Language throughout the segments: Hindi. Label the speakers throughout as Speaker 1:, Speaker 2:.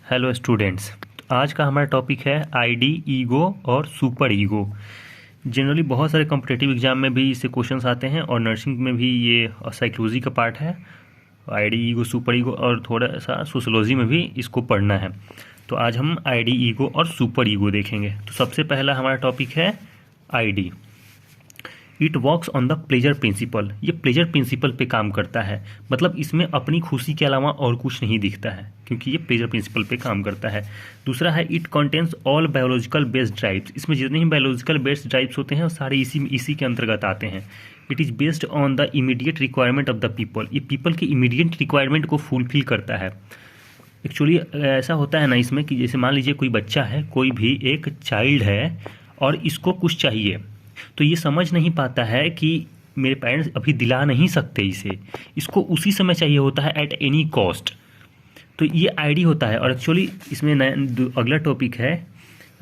Speaker 1: Hello students. आज का हमारा टॉपिक है आईडी, ईगो और सुपर ईगो। जनरली बहुत सारे कॉम्पिटिटिव एग्जाम में भी इससे क्वेश्चंस आते हैं और नर्सिंग में भी ये साइकोलॉजी का पार्ट है। आईडी, ईगो, सुपर ईगो और थोड़ा सा सोशोलॉजी में भी इसको पढ़ना है। तो आज हम आईडी, ईगो और सुपर ईगो देखेंगे। तो सबसे पहला हमारा टॉपिक है ID. It works on the pleasure principal. ये प्लेजर प्रिंसिपल पे काम करता है, मतलब इसमें अपनी खुशी के अलावा और कुछ नहीं दिखता है, क्योंकि ये प्लेजर प्रिंसिपल पे काम करता है। दूसरा है it contains all biological based drives. इसमें जितने ही बायोलॉजिकल बेस्ड ड्राइव्स होते हैं वो सारे इसी के अंतर्गत आते हैं। It is based on the immediate requirement of the people. ये पीपल की इमीडिएट रिक्वायरमेंट को फुलफिल करता है। एक्चुअली ऐसा होता है ना इसमें कि जैसे मान लीजिए कोई बच्चा है, कोई भी एक चाइल्ड है और इसको कुछ चाहिए, तो ये समझ नहीं पाता है कि मेरे पेरेंट्स अभी दिला नहीं सकते इसे, इसको उसी समय चाहिए होता है एट एनी कॉस्ट। तो ये आईडी होता है। और एक्चुअली इसमें अगला टॉपिक है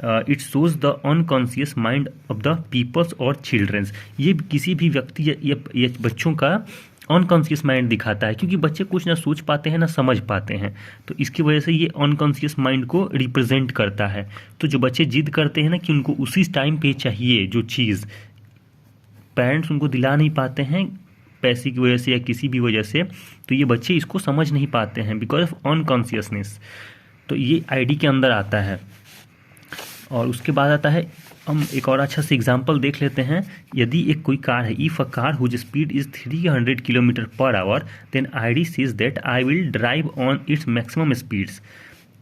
Speaker 1: it shows the unconscious mind of the peoples और चिल्ड्रंस। ये किसी भी व्यक्ति या बच्चों का अनकॉन्शियस माइंड दिखाता है, क्योंकि बच्चे कुछ ना सोच पाते हैं ना समझ पाते हैं, तो इसकी वजह से ये अनकॉन्शियस माइंड को रिप्रेजेंट करता है। तो जो बच्चे जिद करते हैं ना कि उनको उसी टाइम पे चाहिए जो चीज़, पेरेंट्स उनको दिला नहीं पाते हैं पैसे की वजह से या किसी भी वजह से, तो ये बच्चे इसको समझ नहीं पाते हैं बिकॉज ऑफ अनकॉन्शियसनेस। तो ये आईडी के अंदर आता है। और उसके बाद आता है, हम एक और अच्छा से एग्जांपल देख लेते हैं। यदि एक कोई कार है, if a car whose speed is 300 kilometre per hour, then id says that I will drive on its maximum speeds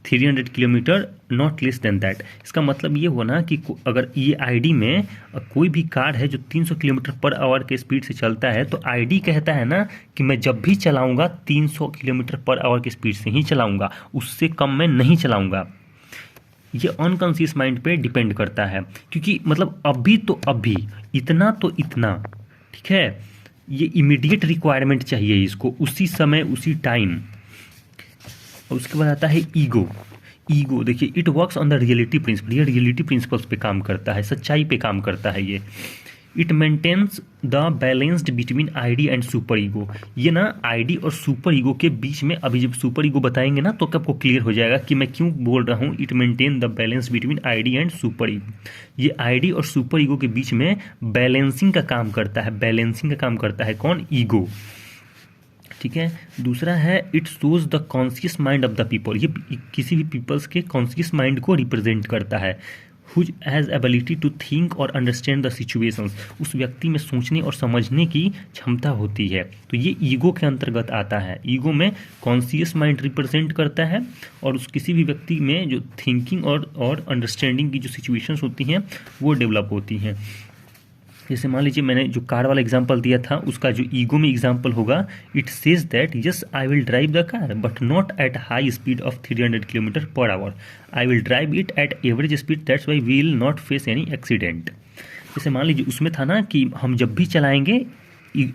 Speaker 1: 300 kilometre, not less than that. इसका मतलब ये हुआ ना कि अगर ये आईडी में कोई भी कार है जो 300 किलोमीटर पर आवर के स्पीड से चलता है, तो आईडी कहता है ना कि मैं जब भी चलाऊंगा 300 किलोमीटर पर आवर की स्पीड से ही चलाऊंगा, उससे कम मैं नहीं चलाऊंगा। ये अनकॉन्शियस माइंड पे डिपेंड करता है, क्योंकि मतलब अभी तो अभी, इतना तो इतना, ठीक है। ये इमीडिएट रिक्वायरमेंट चाहिए इसको, उसी समय उसी टाइम। और उसके बाद आता है ईगो। ईगो देखिए, it works on the reality principle. ये रियलिटी प्रिंसिपल्स पे काम करता है, सच्चाई पे काम करता है ये। It maintains the balanced between id and superego. ये ना आईडी और सुपर ईगो के बीच में, अभी जब सुपर ईगो बताएंगे ना तो आपको क्लियर हो जाएगा कि मैं क्यों बोल रहा हूँ it maintain the balance between id and superego. ये आईडी और सुपर ईगो के बीच में बैलेंसिंग का काम करता है। बैलेंसिंग का काम करता है कौन? ईगो, ठीक है। दूसरा है it shows the conscious mind of the people. ये किसी भी पीपल्स के कॉन्शियस माइंड को रिप्रेजेंट करता है। Whose has ability to think और अंडरस्टैंड द सिचुएशंस। उस व्यक्ति में सोचने और समझने की क्षमता होती है। तो ये ईगो के अंतर्गत आता है। ईगो में कॉन्शियस माइंड रिप्रेजेंट करता है और उस किसी भी व्यक्ति में जो थिंकिंग और अंडरस्टैंडिंग की जो सिचुएशंस होती हैं वो डेवलप होती हैं। जैसे मान लीजिए मैंने जो कार वाला एग्जांपल दिया था, उसका जो ईगो में एग्जांपल होगा, it says that yes I will drive the car but not at high speed of 300 kilometre per hour. I will drive it at average speed, that's why we will not face any accident. जैसे मान लीजिए उसमें था ना कि हम जब भी चलाएंगे,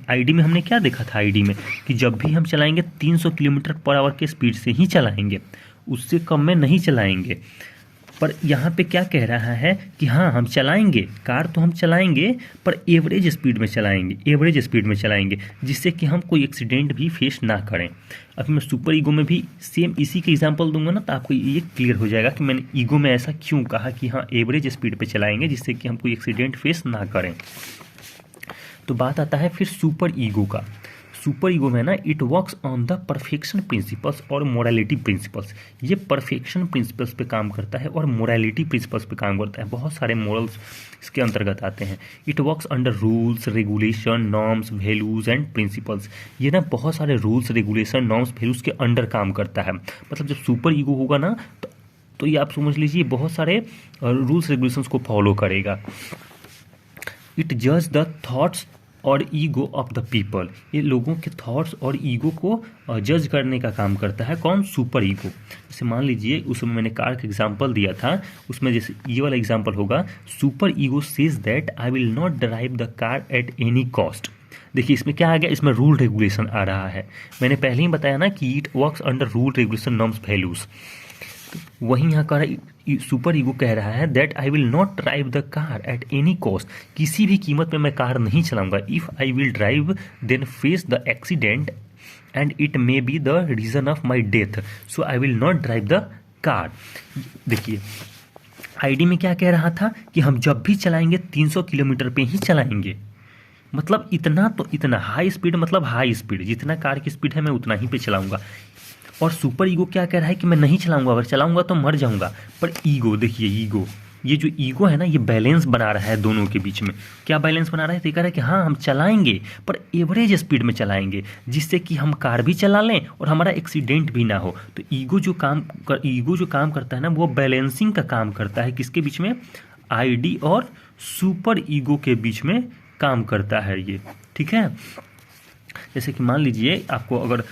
Speaker 1: आईडी में हमने क्या देखा था, आईडी में कि जब भी हम चलाएंगे 300 किलोमीटर पर आवर के स्पीड से ही चलाएंगे, उससे कम में नहीं चलाएंगे। पर यहाँ पे क्या कह रहा है कि हाँ हम चलाएंगे कार, तो हम चलाएंगे पर एवरेज स्पीड में चलाएंगे, एवरेज स्पीड में चलाएंगे, जिससे कि हम कोई एक्सीडेंट भी फेस ना करें। अब मैं सुपर ईगो में भी सेम इसी के एग्जांपल दूंगा ना, तो आपको ये क्लियर हो जाएगा कि मैंने ईगो में ऐसा क्यों कहा कि हाँ एवरेज स्पीड पे चलाएंगे, जिससे कि हम कोई एक्सीडेंट फेस ना करें। तो बात आता है फिर सुपर ईगो का। सुपर ईगो में ना it works on the perfection principles और मोरालिटी प्रिंसिपल्स। ये परफेक्शन प्रिंसिपल्स पे काम करता है और मोरालिटी प्रिंसिपल्स पे काम करता है। बहुत सारे मोरल्स इसके अंतर्गत आते हैं। It works under rules, regulation, norms, values and principles. ये ना बहुत सारे रूल्स, रेगुलेशन, नॉर्म्स, वैल्यूज़ के अंडर काम करता है। मतलब जब सुपर ईगो होगा ना तो ये आप समझ लीजिए बहुत सारे रूल्स रेगुलेशंस को फॉलो करेगा। इट जज द थॉट्स और ईगो ऑफ द पीपल। ये लोगों के थॉट्स और ईगो को जज करने का काम करता है कौन? Super ego. जैसे मान लीजिए उसमें मैंने कार का एग्जांपल दिया था, उसमें जैसे ये वाला एग्जांपल होगा, super ego says that I will not drive the car at any cost. देखिए इसमें क्या आ गया, इसमें रूल रेगुलेशन आ रहा है। मैंने पहले ही बताया ना कि it works under rule regulation norms values. वहीं यहाँ का सुपर ईगो कह रहा है that I will not drive the car at any cost. किसी भी कीमत पे मैं कार नहीं चलाऊंगा। If I will drive then face the accident and it may be the reason of my death, so I will not drive the car. देखिए आईडी में क्या कह रहा था कि हम जब भी चलाएंगे 300 किलोमीटर पे ही चलाएंगे, मतलब इतना तो इतना हाई स्पीड, मतलब हाई स्पीड जितना कार की स्पीड है मैं उतना ही पे चलाऊंगा। और सुपर ईगो क्या कह रहा है कि मैं नहीं चलाऊंगा, अगर चलाऊंगा तो मर जाऊंगा। पर ईगो देखिए, ईगो, ये जो ईगो है ना, ये बैलेंस बना रहा है दोनों के बीच में। क्या बैलेंस बना रहा है? तो कह रहा है कि हाँ हम चलाएंगे पर एवरेज स्पीड में चलाएंगे, जिससे कि हम कार भी चला लें और हमारा एक्सीडेंट भी ना हो। तो ईगो जो काम करता है ना, वो बैलेंसिंग का काम करता है। किसके बीच में? आईडी और सुपर ईगो के बीच में काम करता है ये, ठीक है। जैसे कि मान लीजिए आपको अगर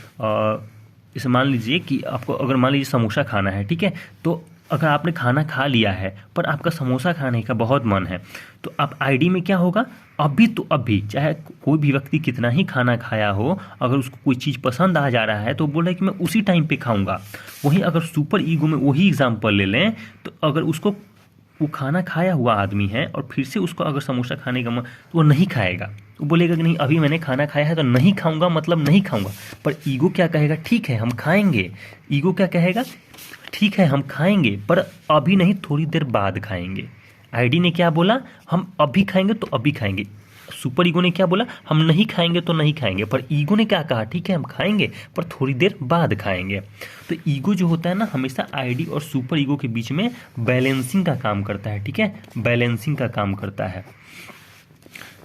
Speaker 1: जैसे मान लीजिए कि आपको अगर मान लीजिए समोसा खाना है, ठीक है, तो अगर आपने खाना खा लिया है पर आपका समोसा खाने का बहुत मन है, तो आप आईडी में क्या होगा, अभी तो अभी, चाहे कोई भी व्यक्ति कितना ही खाना खाया हो, अगर उसको कोई चीज़ पसंद आ जा रहा है तो बोल रहा है कि मैं उसी टाइम पे खाऊंगा। वहीं अगर सुपर ईगो में वही एग्जाम्पल ले लें, तो अगर उसको, वो खाना खाया हुआ आदमी है और फिर से उसको अगर समोसा खाने का मन, तो वो नहीं खाएगा। वो बोलेगा कि नहीं अभी मैंने खाना खाया है तो नहीं खाऊंगा, मतलब नहीं खाऊंगा। पर ईगो क्या कहेगा? ठीक है हम खाएंगे। ईगो क्या कहेगा? ठीक है हम खाएंगे पर अभी नहीं, थोड़ी देर बाद खाएंगे। आईडी ने क्या बोला? हम अभी खाएंगे तो अभी खाएंगे। सुपर ईगो ने क्या बोला? हम नहीं खाएंगे तो नहीं खाएंगे। पर ईगो ने क्या कहा? ठीक है हम खाएंगे पर थोड़ी देर बाद खाएंगे। तो ईगो जो होता है ना, हमेशा आईडी और सुपर ईगो के बीच में बैलेंसिंग का काम करता है, ठीक है, बैलेंसिंग का काम करता है।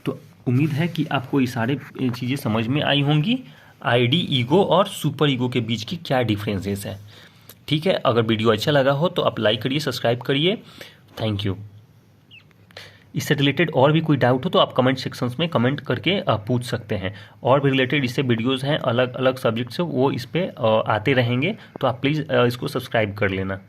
Speaker 1: तो उम्मीद है कि आपको ये सारे चीज़ें समझ में आई होंगी, आईडी, ईगो और सुपर ईगो के बीच की क्या डिफरेंसेस है, ठीक है। अगर वीडियो अच्छा लगा हो तो आप लाइक करिए, सब्सक्राइब करिए। Thank you. इससे रिलेटेड और भी कोई डाउट हो तो आप कमेंट सेक्शंस में कमेंट करके पूछ सकते हैं। और भी रिलेटेड इससे वीडियोस हैं अलग अलग सब्जेक्ट से, वो इस पर आते रहेंगे, तो आप प्लीज़ इसको सब्सक्राइब कर लेना।